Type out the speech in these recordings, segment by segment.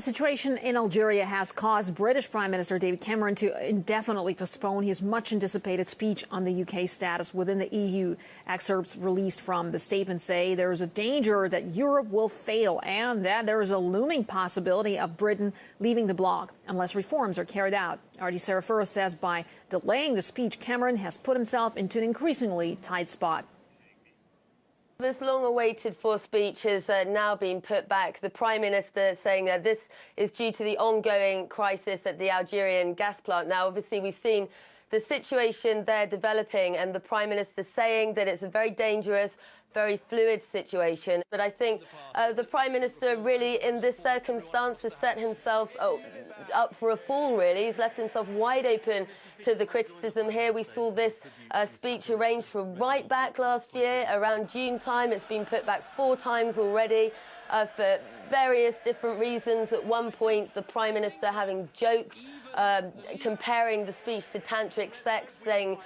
situation in Algeria has caused British Prime Minister David Cameron to indefinitely postpone his much-anticipated speech on the UK's status within the EU. Excerpts released from the statement say there is a danger that Europe will fail and that there is a looming possibility of Britain leaving the bloc unless reforms are carried out. Artie Serafuro says by delaying the speech, Cameron has put himself into an increasingly tight spot. This long-awaited for speech has now been put back. The Prime Minister saying that this is due to the ongoing crisis at the Algerian gas plant. Now, obviously, we've seen the situation there developing and the Prime Minister saying that it's a very dangerous, very fluid situation. But I think the Prime Minister really, in this circumstance, has set himself up for a fall, really. He's left himself wide open to the criticism here. We saw this speech arranged for right back last year, around June time. It's been put back 4 times already for various different reasons. At one point, the Prime Minister having joked, comparing the speech to tantric sex, saying,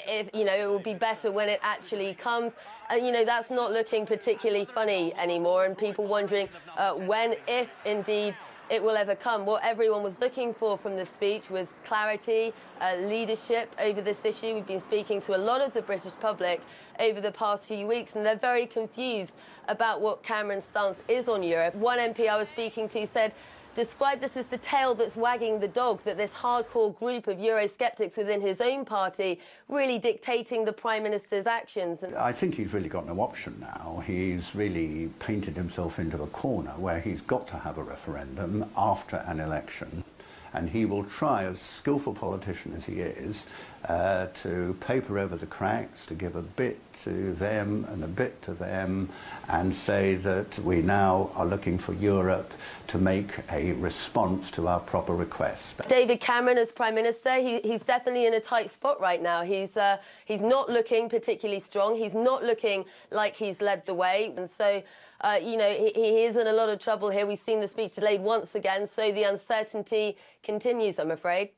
if you know, it will be better when it actually comes. And, you know, that's not looking particularly funny anymore, and people wondering when, if indeed, it will ever come. What everyone was looking for from the speech was clarity, leadership over this issue. We've been speaking to a lot of the British public over the past few weeks, and they're very confused about what Cameron's stance is on Europe. One MP I was speaking to said, described this as the tail that's wagging the dog, that this hardcore group of Eurosceptics within his own party really dictating the Prime Minister's actions. I think he's really got no option now. He's really painted himself into a corner where he's got to have a referendum after an election. And he will try, as skillful politician as he is, to paper over the cracks, to give a bit to them and a bit to them, and say that we now are looking for Europe to make a response to our proper request. David Cameron, as Prime Minister, he's definitely in a tight spot right now. He's not looking particularly strong. He's not looking like he's led the way. And so, you know, he is in a lot of trouble here. We've seen the speech delayed once again, so the uncertainty continues, I'm afraid.